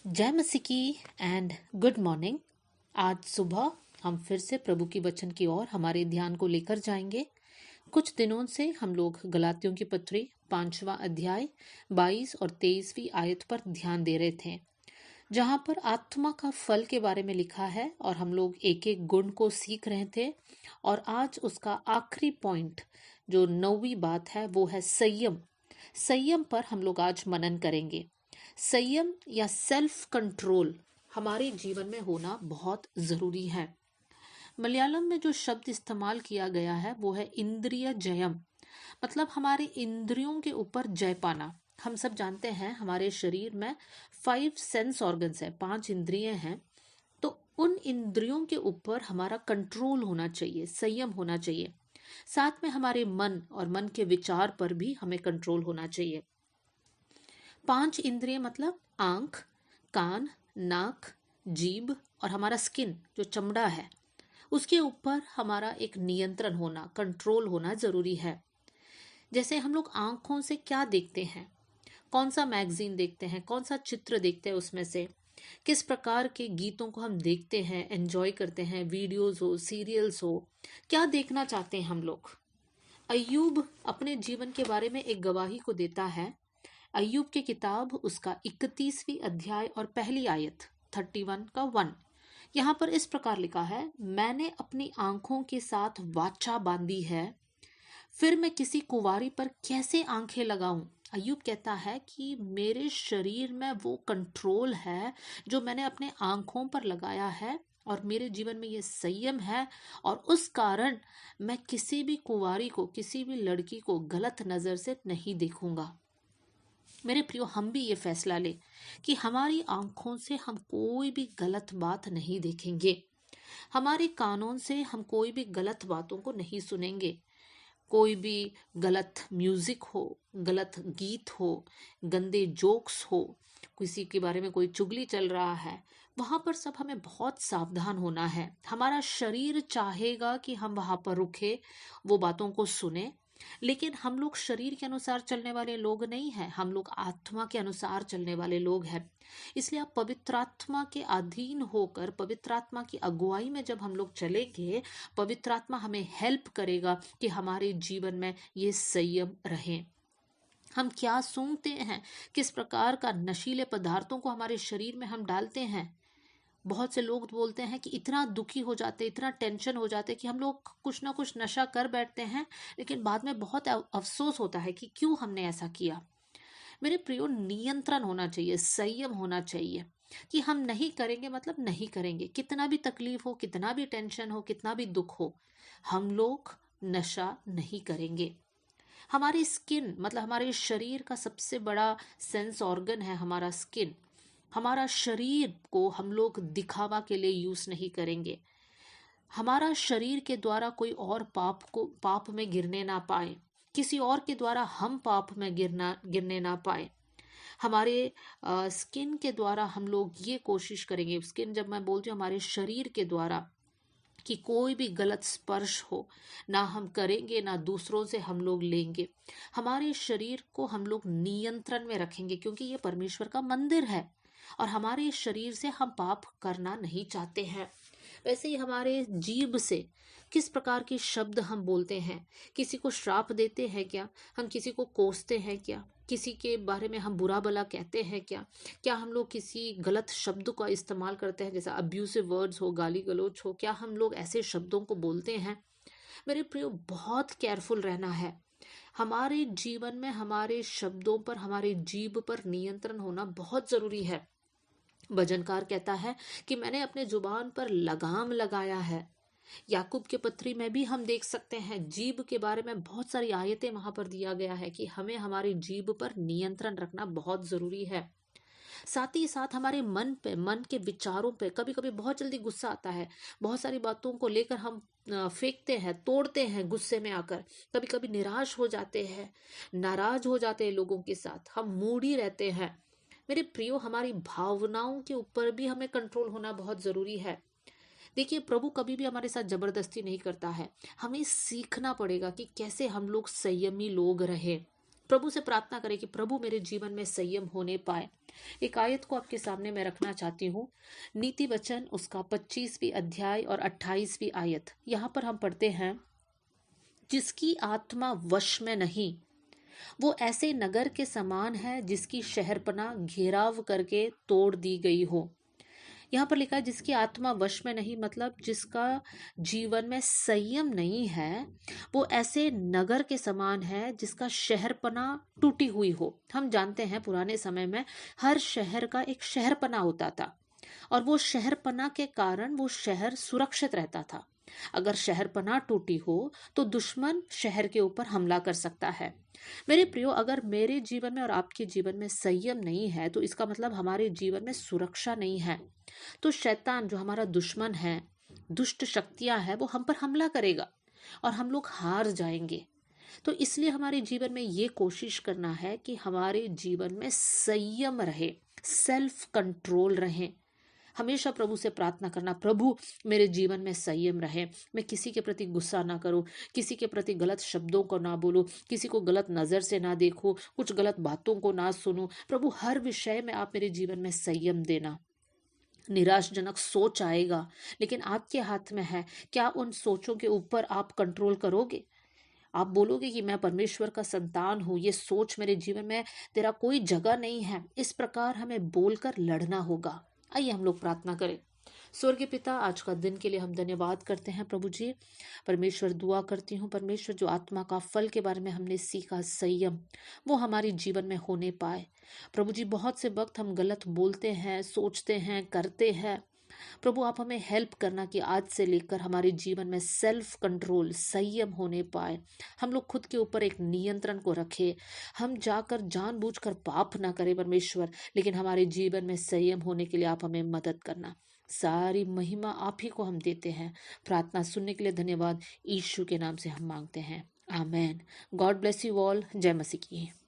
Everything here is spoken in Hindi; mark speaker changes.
Speaker 1: जय मसीह की एंड गुड मॉर्निंग। आज सुबह हम फिर से प्रभु की वचन की ओर हमारे ध्यान को लेकर जाएंगे। कुछ दिनों से हम लोग गलातियों की पत्री 5वां अध्याय 22 और 23वीं आयत पर ध्यान दे रहे थे, जहां पर आत्मा का फल के बारे में लिखा है और हम लोग एक एक गुण को सीख रहे थे। और आज उसका आखिरी पॉइंट जो 9वीं बात है वो है संयम। संयम पर हम लोग आज मनन करेंगे। संयम या सेल्फ कंट्रोल हमारे जीवन में होना बहुत जरूरी है। मलयालम में जो शब्द इस्तेमाल किया गया है वो है इंद्रिय जयम, मतलब हमारे इंद्रियों के ऊपर जय पाना। हम सब जानते हैं हमारे शरीर में 5 सेंस ऑर्गन्स है, 5 इंद्रियां हैं। तो उन इंद्रियों के ऊपर हमारा कंट्रोल होना चाहिए, संयम होना चाहिए। साथ में हमारे मन और मन के विचार पर भी हमें कंट्रोल होना चाहिए। 5 इंद्रिय मतलब आंख, कान, नाक, जीभ और हमारा स्किन जो चमड़ा है, उसके ऊपर हमारा एक नियंत्रण होना, कंट्रोल होना जरूरी है। जैसे हम लोग आंखों से क्या देखते हैं, कौन सा मैगजीन देखते हैं, कौन सा चित्र देखते हैं, उसमें से किस प्रकार के गीतों को हम देखते हैं, एंजॉय करते हैं, वीडियोस हो, सीरियल्स हो, क्या देखना चाहते हैं हम लोग। अय्यूब अपने जीवन के बारे में एक गवाही को देता है। अय्यूब की किताब उसका 31वीं अध्याय और पहली आयत 31 का 1, यहाँ पर इस प्रकार लिखा है, मैंने अपनी आंखों के साथ वाचा बांधी है, फिर मैं किसी कुंवारी पर कैसे आंखें लगाऊं। अय्यूब कहता है कि मेरे शरीर में वो कंट्रोल है जो मैंने अपने आंखों पर लगाया है, और मेरे जीवन में ये संयम है, और उस कारण मैं किसी भी कुंवारी को, किसी भी लड़की को गलत नजर से नहीं देखूंगा। मेरे प्रियो, हम भी ये फैसला ले कि हमारी आंखों से हम कोई भी गलत बात नहीं देखेंगे, हमारे कानों से हम कोई भी गलत बातों को नहीं सुनेंगे। कोई भी गलत म्यूजिक हो, गलत गीत हो, गंदे जोक्स हो, किसी के बारे में कोई चुगली चल रहा है, वहां पर सब हमें बहुत सावधान होना है। हमारा शरीर चाहेगा कि हम वहां पर रुके, वो बातों को सुने, लेकिन हम लोग शरीर के अनुसार चलने वाले लोग नहीं हैं, हम लोग आत्मा के अनुसार चलने वाले लोग हैं। इसलिए आप पवित्र आत्मा के अधीन होकर, पवित्र आत्मा की अगुवाई में जब हम लोग चलेंगे, पवित्र आत्मा हमें हेल्प करेगा कि हमारे जीवन में ये संयम रहे। हम क्या सूंघते हैं, किस प्रकार का नशीले पदार्थों को हमारे शरीर में हम डालते हैं। बहुत से लोग बोलते हैं कि इतना दुखी हो जाते, इतना टेंशन हो जाते कि हम लोग कुछ ना कुछ नशा कर बैठते हैं, लेकिन बाद में बहुत अफसोस होता है कि क्यों हमने ऐसा किया। मेरे प्रियो, नियंत्रण होना चाहिए, संयम होना चाहिए कि हम नहीं करेंगे मतलब नहीं करेंगे। कितना भी तकलीफ हो, कितना भी टेंशन हो, कितना भी दुख हो, हम लोग नशा नहीं करेंगे। हमारी स्किन मतलब हमारे शरीर का सबसे बड़ा सेंस ऑर्गन है हमारा स्किन। हमारा शरीर को हम लोग दिखावा के लिए यूज नहीं करेंगे। हमारा शरीर के द्वारा कोई और पाप में गिरने ना पाए, किसी और के द्वारा हम पाप में गिरने ना पाए। हमारे स्किन के द्वारा हम लोग ये कोशिश करेंगे, स्किन जब मैं बोलती हूँ हमारे शरीर के द्वारा, कि कोई भी गलत स्पर्श हो ना हम करेंगे, ना दूसरों से हम लोग लेंगे। हमारे शरीर को हम लोग नियंत्रण में रखेंगे, क्योंकि ये परमेश्वर का मंदिर है और हमारे शरीर से हम पाप करना नहीं चाहते हैं। वैसे ही हमारे जीभ से किस प्रकार के शब्द हम बोलते हैं, किसी को श्राप देते हैं क्या, हम किसी को कोसते हैं क्या, किसी के बारे में हम बुरा भला कहते हैं क्या, क्या हम लोग किसी गलत शब्द का इस्तेमाल करते हैं, जैसे अब्यूसिव वर्ड्स हो, गाली गलौज हो, क्या हम लोग ऐसे शब्दों को बोलते हैं। मेरे प्रियो, बहुत केयरफुल रहना है। हमारे जीवन में हमारे शब्दों पर, हमारे जीभ पर नियंत्रण होना बहुत जरूरी है। भजनकार कहता है कि मैंने अपने जुबान पर लगाम लगाया है। याकूब के पत्री में भी हम देख सकते हैं, जीभ के बारे में बहुत सारी आयतें वहां पर दिया गया है कि हमें हमारी जीभ पर नियंत्रण रखना बहुत जरूरी है। साथ ही साथ हमारे मन पे, मन के विचारों पे कभी कभी बहुत जल्दी गुस्सा आता है, बहुत सारी बातों को लेकर हम फेंकते हैं, तोड़ते हैं गुस्से में आकर। कभी कभी निराश हो जाते हैं, नाराज हो जाते हैं लोगों के साथ, हम मूडी रहते हैं। मेरे प्रियो, हमारी भावनाओं के ऊपर भी हमें कंट्रोल होना बहुत जरूरी है। देखिए, प्रभु कभी भी हमारे साथ जबरदस्ती नहीं करता है, हमें सीखना पड़ेगा कि कैसे हम लोग संयमी लोग रहे। प्रभु से प्रार्थना करें कि प्रभु मेरे जीवन में संयम होने पाए। एक आयत को आपके सामने मैं रखना चाहती हूँ, नीति वचन उसका 25वीं अध्याय और 28वीं आयत। यहाँ पर हम पढ़ते हैं, जिसकी आत्मा वश में नहीं वो ऐसे नगर के समान है जिसकी शहरपनाह घेराव करके तोड़ दी गई हो। यहाँ पर लिखा है जिसकी आत्मा वश में नहीं, मतलब जिसका जीवन में संयम नहीं है, वो ऐसे नगर के समान है जिसका शहरपनाह टूटी हुई हो। हम जानते हैं पुराने समय में हर शहर का एक शहरपनाह होता था और वो शहरपनाह के कारण वो शहर सुरक्षित रहता था। अगर शहरपनाह टूटी हो तो दुश्मन शहर के ऊपर हमला कर सकता है। मेरे प्रियो, अगर मेरे जीवन में और आपके जीवन में संयम नहीं है तो इसका मतलब हमारे जीवन में सुरक्षा नहीं है। तो शैतान जो हमारा दुश्मन है, दुष्ट शक्तियां है, वो हम पर हमला करेगा और हम लोग हार जाएंगे। तो इसलिए हमारे जीवन में ये कोशिश करना है कि हमारे जीवन में संयम रहे, सेल्फ कंट्रोल रहे। हमेशा प्रभु से प्रार्थना करना, प्रभु मेरे जीवन में संयम रहे, मैं किसी के प्रति गुस्सा ना करूं, किसी के प्रति गलत शब्दों को ना बोलूं, किसी को गलत नजर से ना देखूं, कुछ गलत बातों को ना सुनूं। प्रभु हर विषय में आप मेरे जीवन में संयम देना। निराशजनक सोच आएगा, लेकिन आपके हाथ में है, क्या उन सोचों के ऊपर आप कंट्रोल करोगे? आप बोलोगे कि मैं परमेश्वर का संतान हूं, ये सोच मेरे जीवन में तेरा कोई जगह नहीं है। इस प्रकार हमें बोलकर लड़ना होगा। आइए हम लोग प्रार्थना करें। स्वर्गीय पिता, आज का दिन के लिए हम धन्यवाद करते हैं प्रभु जी। परमेश्वर, दुआ करती हूँ परमेश्वर, जो आत्मा का फल के बारे में हमने सीखा, संयम, वो हमारे जीवन में होने पाए। प्रभु जी, बहुत से वक्त हम गलत बोलते हैं, सोचते हैं, करते हैं। प्रभु आप हमें हेल्प करना कि आज से लेकर हमारे जीवन में सेल्फ कंट्रोल, संयम होने पाए। हम लोग खुद के ऊपर एक नियंत्रण को रखें, हम जाकर जानबूझकर पाप ना करें परमेश्वर, लेकिन हमारे जीवन में संयम होने के लिए आप हमें मदद करना। सारी महिमा आप ही को हम देते हैं। प्रार्थना सुनने के लिए धन्यवाद। यीशु के नाम से हम मांगते हैं, amen. God bless you all. जय मसीह की।